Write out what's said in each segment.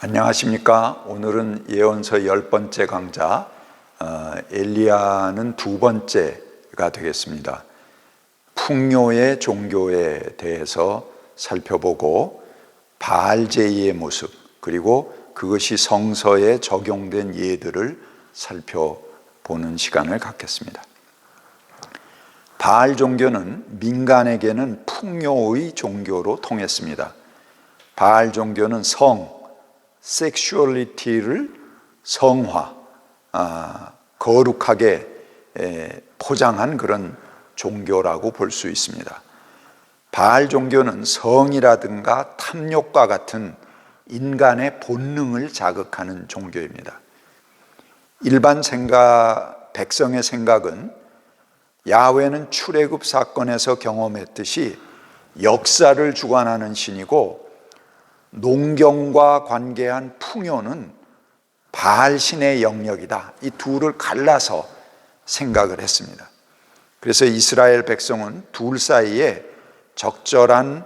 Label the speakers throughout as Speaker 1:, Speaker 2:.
Speaker 1: 안녕하십니까. 오늘은 예언서 10번째 강좌 엘리야는 두 번째가 되겠습니다. 풍요의 종교에 대해서 살펴보고 바알제이의 모습, 그리고 그것이 성서에 적용된 예들을 살펴보는 시간을 갖겠습니다. 바알 종교는 민간에게는 풍요의 종교로 통했습니다. 바알 종교는 섹슈얼리티를 성화, 거룩하게 포장한 그런 종교라고 볼 수 있습니다. 바알 종교는 성이라든가 탐욕과 같은 인간의 본능을 자극하는 종교입니다. 일반 백성의 생각은 야훼는 출애굽 사건에서 경험했듯이 역사를 주관하는 신이고, 농경과 관계한 풍요는 바알 신의 영역이다. 이 둘을 갈라서 생각을 했습니다. 그래서 이스라엘 백성은 둘 사이에 적절한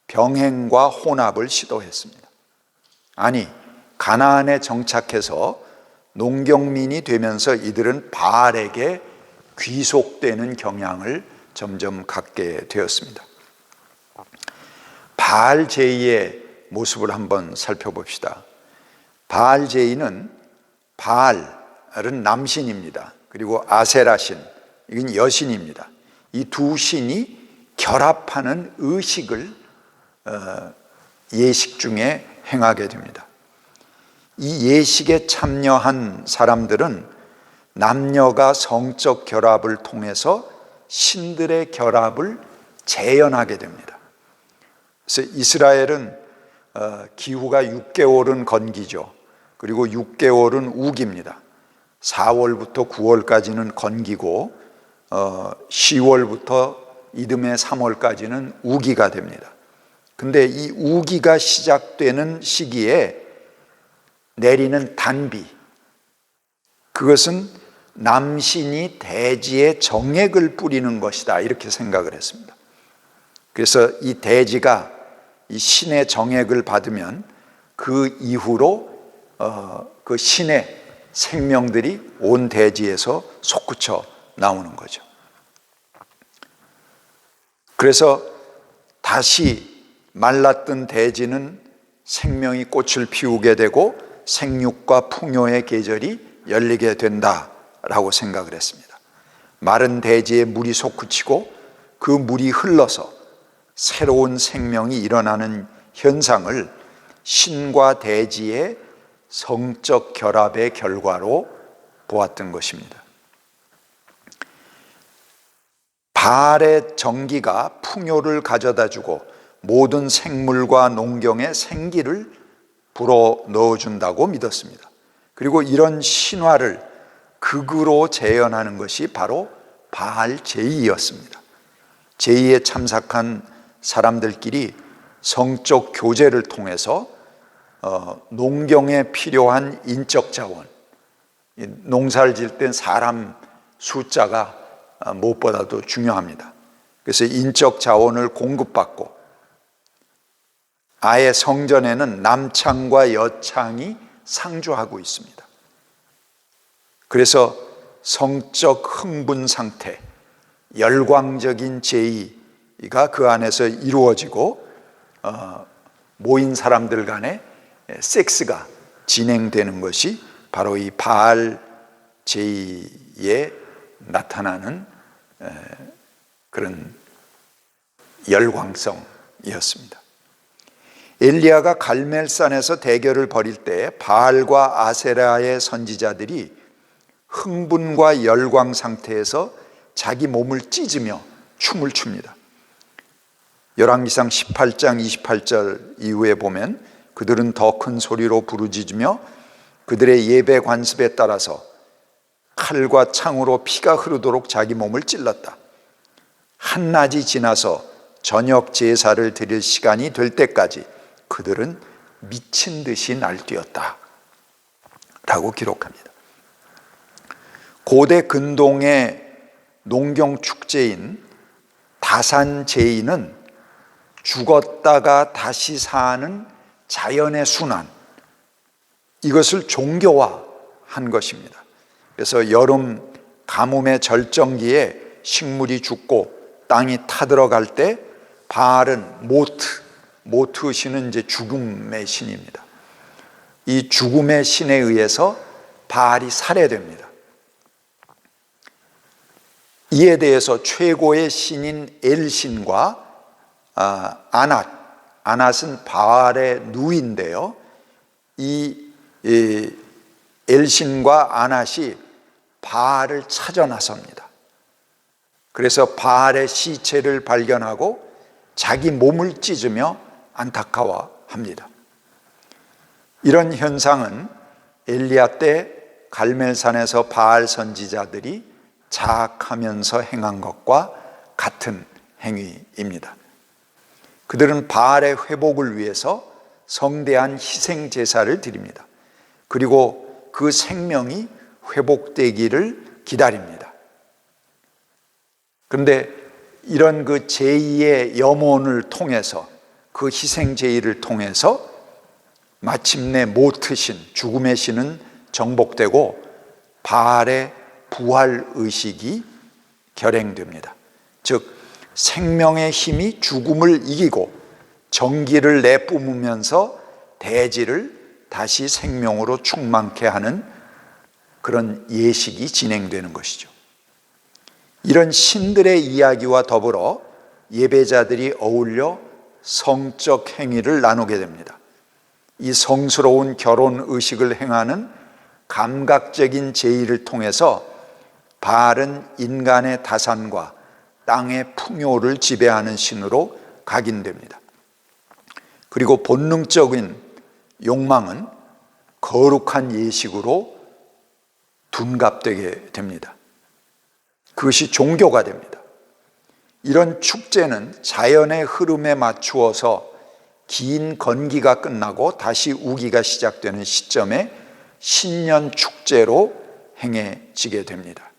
Speaker 1: 병행과 혼합을 시도했습니다. 아니, 가나안에 정착해서 농경민이 되면서 이들은 바알에게 귀속되는 경향을 점점 갖게 되었습니다. 바알제이의 모습을 한번 살펴봅시다. 바알제이는, 바알은 남신입니다. 그리고 아세라신, 이건 여신입니다. 이 두 신이 결합하는 의식을 예식 중에 행하게 됩니다. 이 예식에 참여한 사람들은 남녀가 성적 결합을 통해서 신들의 결합을 재현하게 됩니다. 그래서 이스라엘은 기후가 6개월은 건기죠. 그리고 6개월은 우기입니다. 4월부터 9월까지는 건기고 10월부터 이듬해 3월까지는 우기가 됩니다. 근데 이 우기가 시작되는 시기에 내리는 단비, 그것은 남신이 대지에 정액을 뿌리는 것이다, 이렇게 생각을 했습니다. 그래서 이 대지가 이 신의 정액을 받으면 그 이후로 그 신의 생명들이 온 대지에서 솟구쳐 나오는 거죠. 그래서 다시 말랐던 대지는 생명이 꽃을 피우게 되고 생육과 풍요의 계절이 열리게 된다라고 생각을 했습니다. 마른 대지에 물이 솟구치고 그 물이 흘러서 새로운 생명이 일어나는 현상을 신과 대지의 성적 결합의 결과로 보았던 것입니다. 바알의 정기가 풍요를 가져다주고 모든 생물과 농경에 생기를 불어넣어준다고 믿었습니다. 그리고 이런 신화를 극으로 재현하는 것이 바로 바알제이였습니다. 제의에 참석한 사람들끼리 성적 교제를 통해서 농경에 필요한 인적 자원, 농사를 지을 땐 사람 숫자가 무엇보다도 중요합니다. 그래서 인적 자원을 공급받고, 아예 성전에는 남창과 여창이 상주하고 있습니다. 그래서 성적 흥분 상태, 열광적인 제의가 그 안에서 이루어지고 모인 사람들 간에 섹스가 진행되는 것이 바로 이 바알 제의에 나타나는 그런 열광성이었습니다. 엘리야가 갈멜산에서 대결을 벌일 때 바알과 아세라의 선지자들이 흥분과 열광 상태에서 자기 몸을 찢으며 춤을 춥니다. 열왕기상 18장 28절 이후에 보면 그들은 더 큰 소리로 부르짖으며 그들의 예배 관습에 따라서 칼과 창으로 피가 흐르도록 자기 몸을 찔렀다. 한낮이 지나서 저녁 제사를 드릴 시간이 될 때까지 그들은 미친 듯이 날뛰었다 라고 기록합니다. 고대 근동의 농경 축제인 다산제의는 죽었다가 다시 사는 자연의 순환, 이것을 종교화한 것입니다. 그래서 여름 가뭄의 절정기에 식물이 죽고 땅이 타들어갈 때 바알은 모트 신은 이제 죽음의 신입니다. 이 죽음의 신에 의해서 바알이 살해됩니다. 이에 대해서 최고의 신인 엘신과 아낫은 바알의 누이인데요. 이 엘신과 아낫이 바알을 찾아 나섭니다. 그래서 바알의 시체를 발견하고 자기 몸을 찢으며 안타까워합니다. 이런 현상은 엘리야 때 갈멜산에서 바알 선지자들이 자학하면서 행한 것과 같은 행위입니다. 그들은 바알의 회복을 위해서 성대한 희생 제사를 드립니다. 그리고 그 생명이 회복되기를 기다립니다. 그런데 이런 그 제2의 염원을 통해서, 그 희생 제의를 통해서 마침내 모트신, 죽음의 신은 정복되고 바알의 부활 의식이 결행됩니다. 즉 생명의 힘이 죽음을 이기고 정기를 내뿜으면서 대지를 다시 생명으로 충만케 하는 그런 예식이 진행되는 것이죠. 이런 신들의 이야기와 더불어 예배자들이 어울려 성적 행위를 나누게 됩니다. 이 성스러운 결혼 의식을 행하는 감각적인 제의를 통해서 바알은 인간의 다산과 땅의 풍요를 지배하는 신으로 각인됩니다. 그리고 본능적인 욕망은 거룩한 예식으로 둔갑되게 됩니다. 그것이 종교가 됩니다. 이런 축제는 자연의 흐름에 맞추어서 긴 건기가 끝나고 다시 우기가 시작되는 시점에 신년 축제로 행해지게 됩니다.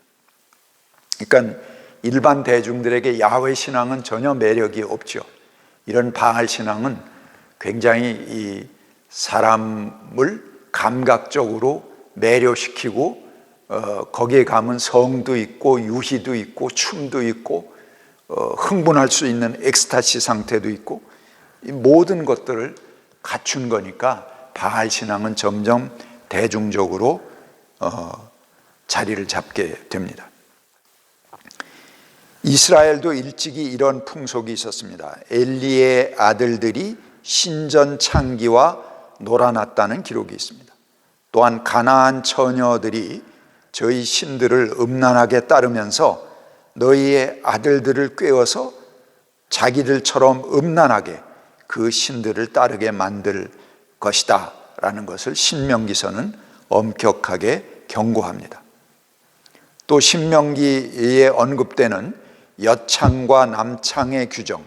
Speaker 1: 그러니까 일반 대중들에게 야훼 신앙은 전혀 매력이 없죠. 이런 바알 신앙은 굉장히 이 사람을 감각적으로 매료시키고 거기에 가면 성도 있고 유희도 있고 춤도 있고 흥분할 수 있는 엑스타시 상태도 있고 이 모든 것들을 갖춘 거니까 바알 신앙은 점점 대중적으로 자리를 잡게 됩니다. 이스라엘도 일찍이 이런 풍속이 있었습니다. 엘리의 아들들이 신전 창기와 놀아났다는 기록이 있습니다. 또한 가나안 처녀들이 저희 신들을 음란하게 따르면서 너희의 아들들을 꾀어서 자기들처럼 음란하게 그 신들을 따르게 만들 것이다 라는 것을 신명기서는 엄격하게 경고합니다. 또 신명기에 언급되는 여창과 남창의 규정,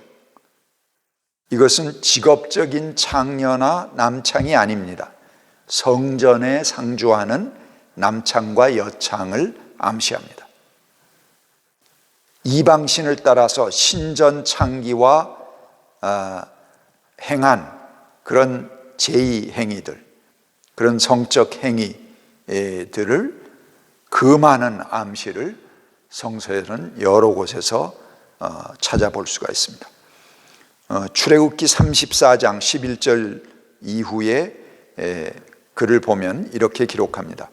Speaker 1: 이것은 직업적인 창녀나 남창이 아닙니다. 성전에 상주하는 남창과 여창을 암시합니다. 이방신을 따라서 신전 창기와 행한 그런 제의 행위들, 그런 성적 행위들을 금하는 암시를 성서에는 여러 곳에서 찾아볼 수가 있습니다. 출애굽기 34장 11절 이후에 글을 보면 이렇게 기록합니다.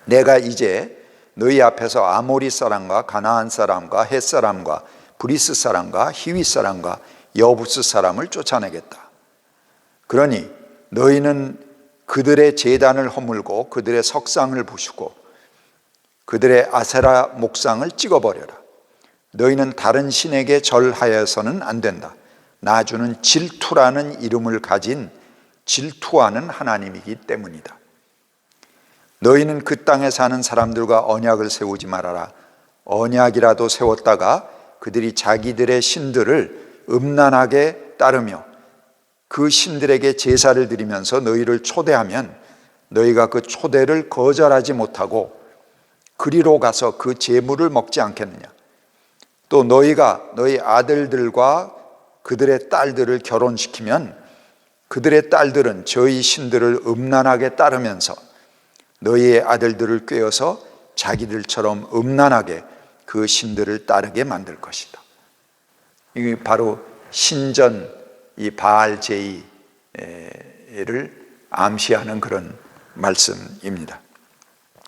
Speaker 1: 내가 이제 너희 앞에서 아모리 사람과 가나안 사람과 헷 사람과 브리스 사람과 히윗 사람과 여부스 사람을 쫓아내겠다. 그러니 너희는 그들의 제단을 허물고 그들의 석상을 부수고 그들의 아세라 목상을 찍어버려라. 너희는 다른 신에게 절하여서는 안 된다. 나주는 질투라는 이름을 가진 질투하는 하나님이기 때문이다. 너희는 그 땅에 사는 사람들과 언약을 세우지 말아라. 언약이라도 세웠다가 그들이 자기들의 신들을 음란하게 따르며 그 신들에게 제사를 드리면서 너희를 초대하면 너희가 그 초대를 거절하지 못하고 그리로 가서 그 제물을 먹지 않겠느냐. 또 너희가 너희 아들들과 그들의 딸들을 결혼시키면 그들의 딸들은 저희 신들을 음란하게 따르면서 너희의 아들들을 꾀어서 자기들처럼 음란하게 그 신들을 따르게 만들 것이다. 이게 바로 신전 이 바알 제이를 암시하는 그런 말씀입니다.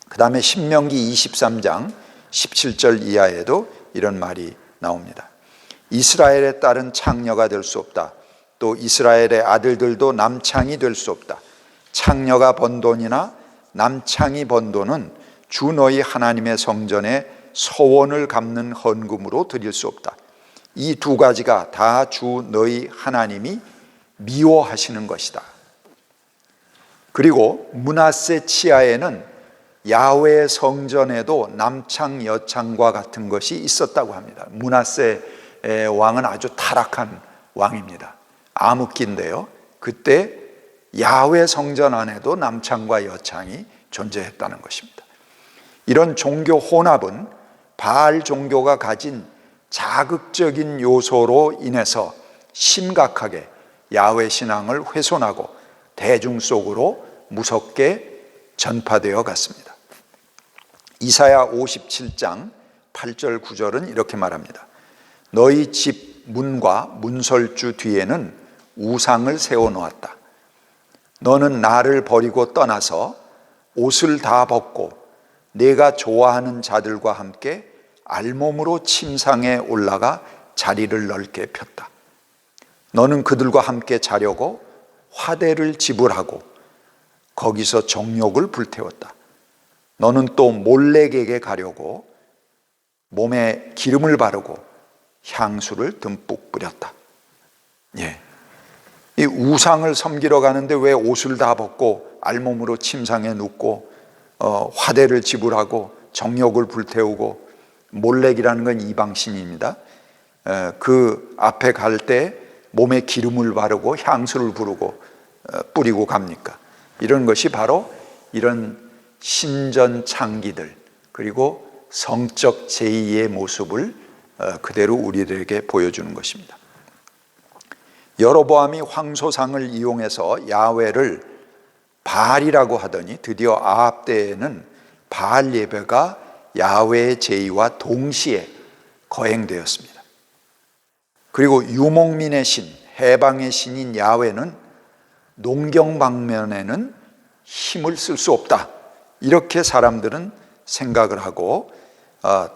Speaker 1: 그 다음에 신명기 23장 17절 이하에도 이런 말이 나옵니다. 이스라엘의 딸은 창녀가 될 수 없다. 또 이스라엘의 아들들도 남창이 될 수 없다. 창녀가 번 돈이나 남창이 번 돈은 주 너희 하나님의 성전에 서원을 갚는 헌금으로 드릴 수 없다. 이 두 가지가 다 주 너희 하나님이 미워하시는 것이다. 그리고 므낫세 치하에는 야훼 성전에도 남창 여창과 같은 것이 있었다고 합니다. 므낫세 왕은 아주 타락한 왕입니다. 암흑기인데요, 그때 야훼 성전 안에도 남창과 여창이 존재했다는 것입니다. 이런 종교 혼합은 바알 종교가 가진 자극적인 요소로 인해서 심각하게 야훼 신앙을 훼손하고 대중 속으로 무섭게 전파되어 갔습니다. 이사야 57장 8절 9절은 이렇게 말합니다. 너희 집 문과 문설주 뒤에는 우상을 세워놓았다. 너는 나를 버리고 떠나서 옷을 다 벗고 내가 좋아하는 자들과 함께 알몸으로 침상에 올라가 자리를 넓게 폈다. 너는 그들과 함께 자려고 화대를 지불하고 거기서 정욕을 불태웠다. 너는 또 몰렉에게 가려고 몸에 기름을 바르고 향수를 듬뿍 뿌렸다. 이 우상을 섬기러 가는데 왜 옷을 다 벗고 알몸으로 침상에 눕고 화대를 지불하고 정욕을 불태우고, 몰렉이라는 건 이방신입니다. 그 앞에 갈 때 몸에 기름을 바르고 향수를 뿌리고 갑니까? 이런 것이 바로 이런 신전 창기들, 그리고 성적 제의의 모습을 그대로 우리들에게 보여주는 것입니다. 여로보암이 황소상을 이용해서 야훼를 바알이라고 하더니 드디어 아합 때에는 바알 예배가 야훼의 제의와 동시에 거행되었습니다. 그리고 유목민의 신, 해방의 신인 야훼는 농경 방면에는 힘을 쓸 수 없다, 이렇게 사람들은 생각을 하고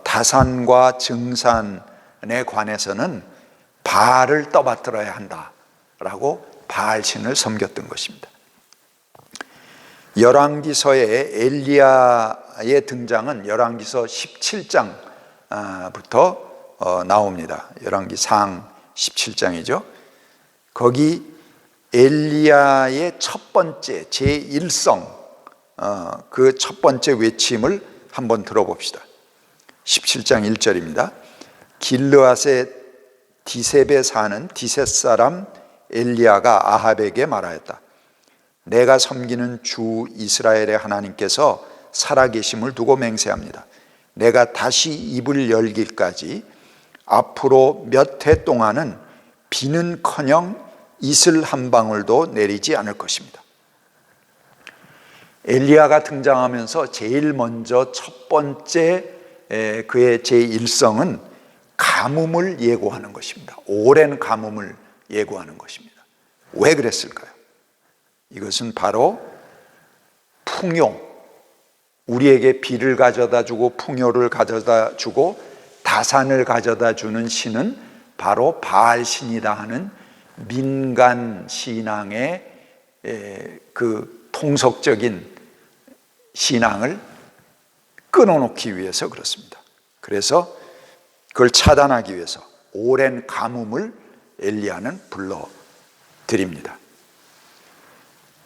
Speaker 1: 다산과 증산에 관해서는 바알을 떠받들어야 한다라고 바알신을 섬겼던 것입니다. 열왕기서의 엘리야의 등장은 열왕기서 17장부터 나옵니다. 열왕기상 17장이죠. 거기 엘리야의 첫 번째 제1성, 그 첫 번째 외침을 한번 들어봅시다. 17장 1절입니다. 길르앗의 디셉에 사는 디셋 사람 엘리야가 아합에게 말하였다. 내가 섬기는 주 이스라엘의 하나님께서 살아계심을 두고 맹세합니다. 내가 다시 입을 열기까지 앞으로 몇 해 동안은 비는커녕 이슬 한 방울도 내리지 않을 것입니다. 엘리야가 등장하면서 제일 먼저 첫 번째 그의 제1성은 가뭄을 예고하는 것입니다. 오랜 가뭄을 예고하는 것입니다. 왜 그랬을까요? 이것은 바로 풍요, 우리에게 비를 가져다 주고 풍요를 가져다 주고 다산을 가져다 주는 신은 바로 바알신이다 하는 민간 신앙의 그 통속적인 신앙을 끊어놓기 위해서 그렇습니다. 그래서 그걸 차단하기 위해서 오랜 가뭄을 엘리야는 불러드립니다.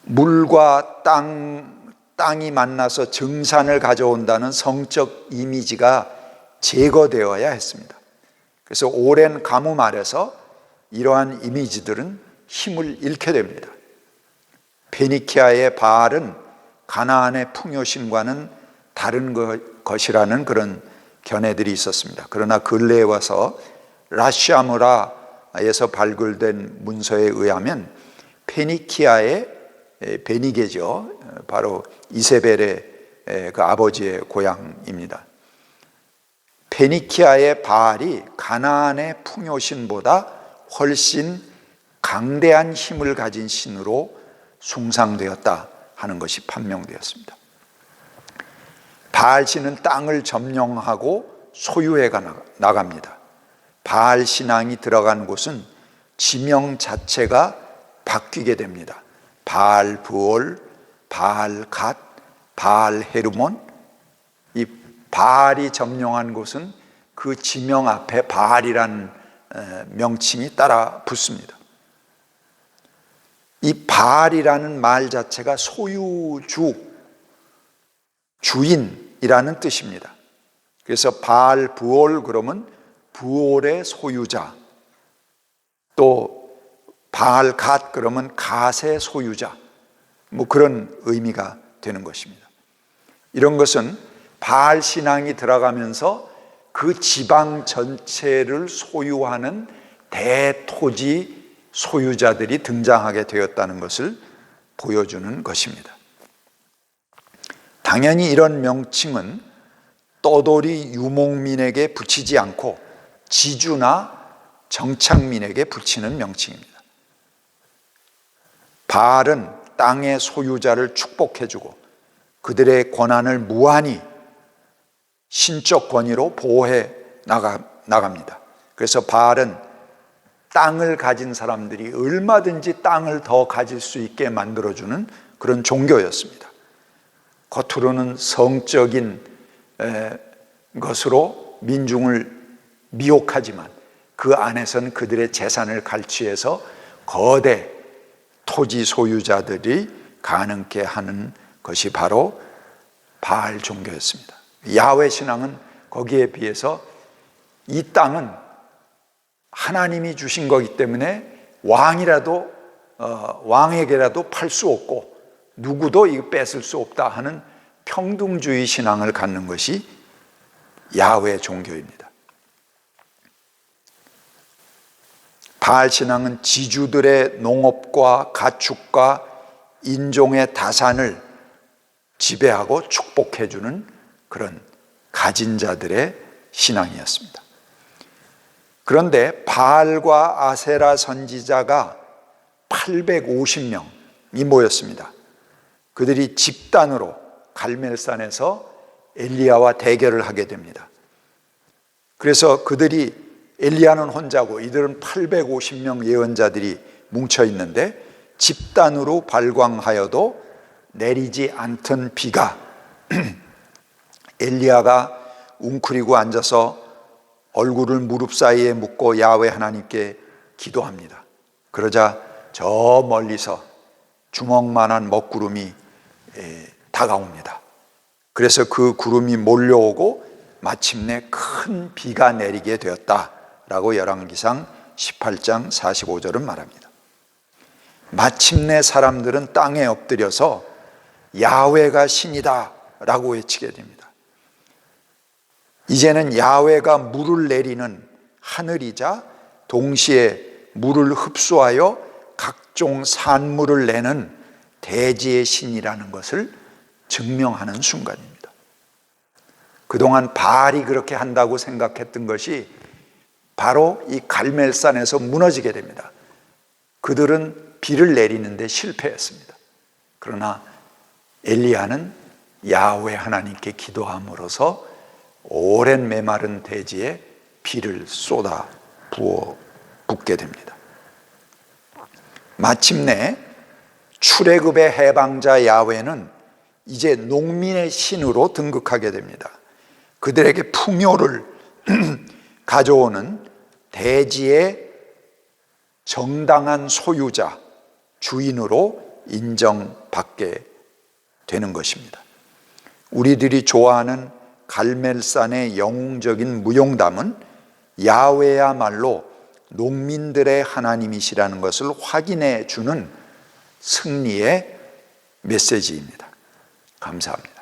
Speaker 1: 물과 땅이 만나서 증산을 가져온다는 성적 이미지가 제거되어야 했습니다. 그래서 오랜 가뭄 아래서 이러한 이미지들은 힘을 잃게 됩니다. 페니키아의 바알은 가나안의 풍요신과는 다른 것이라는 그런 견해들이 있었습니다. 그러나 근래에 와서 라시아무라에서 발굴된 문서에 의하면 페니키아의 베니게죠. 바로 이세벨의 그 아버지의 고향입니다. 페니키아의 바알이 가나안의 풍요신보다 훨씬 강대한 힘을 가진 신으로 숭상되었다 하는 것이 판명되었습니다. 바알 신은 땅을 점령하고 소유해 나갑니다. 바알 신앙이 들어간 곳은 지명 자체가 바뀌게 됩니다. 바알 브올, 바알 갓, 바알 헤르몬. 이 바알이 점령한 곳은 그 지명 앞에 바알이라는 명칭이 따라 붙습니다. 이 바알이라는 말 자체가 소유주, 주인이라는 뜻입니다. 그래서 바알 브올 그러면 브올의 소유자, 또 바알 갓 그러면 갓의 소유자, 뭐 그런 의미가 되는 것입니다. 이런 것은 바알 신앙이 들어가면서 그 지방 전체를 소유하는 대토지 소유자들이 등장하게 되었다는 것을 보여주는 것입니다. 당연히 이런 명칭은 떠돌이 유목민에게 붙이지 않고 지주나 정착민에게 붙이는 명칭입니다. 바알은 땅의 소유자를 축복해주고 그들의 권한을 무한히 신적 권위로 보호해 나갑니다. 그래서 바알은 땅을 가진 사람들이 얼마든지 땅을 더 가질 수 있게 만들어주는 그런 종교였습니다. 겉으로는 성적인 것으로 민중을 미혹하지만 그 안에서는 그들의 재산을 갈취해서 거대 토지 소유자들이 가능케 하는 것이 바로 바알 종교였습니다. 야훼 신앙은 거기에 비해서 이 땅은 하나님이 주신 거기 때문에 왕에게라도 팔 수 없고 누구도 이거 뺏을 수 없다 하는 평등주의 신앙을 갖는 것이 야훼 종교입니다. 바알 신앙은 지주들의 농업과 가축과 인종의 다산을 지배하고 축복해주는 그런 가진 자들의 신앙이었습니다. 그런데 바알과 아세라 선지자가 850명이 모였습니다. 그들이 집단으로 갈멜산에서 엘리야와 대결을 하게 됩니다. 그래서 그들이 엘리야는 혼자고 이들은 850명 예언자들이 뭉쳐 있는데 집단으로 발광하여도 내리지 않던 비가 엘리야가 웅크리고 앉아서 얼굴을 무릎 사이에 묻고 야훼 하나님께 기도합니다. 그러자 저 멀리서 주먹만한 먹구름이 다가옵니다. 그래서 그 구름이 몰려오고 마침내 큰 비가 내리게 되었다라고 열왕기상 18장 45절은 말합니다. 마침내 사람들은 땅에 엎드려서 야훼가 신이다 라고 외치게 됩니다. 이제는 야훼가 물을 내리는 하늘이자 동시에 물을 흡수하여 각종 산물을 내는 대지의 신이라는 것을 증명하는 순간입니다. 그동안 바알이 그렇게 한다고 생각했던 것이 바로 이 갈멜산에서 무너지게 됩니다. 그들은 비를 내리는데 실패했습니다. 그러나 엘리야는 야훼 하나님께 기도함으로써 오랜 메마른 대지에 비를 쏟아 부어 붓게 됩니다. 마침내 출애굽의 해방자 야훼는 이제 농민의 신으로 등극하게 됩니다. 그들에게 풍요를 가져오는 대지의 정당한 소유자, 주인으로 인정받게 되는 것입니다. 우리들이 좋아하는 갈멜산의 영웅적인 무용담은 야훼야말로 농민들의 하나님이시라는 것을 확인해 주는 승리의 메시지입니다. 감사합니다.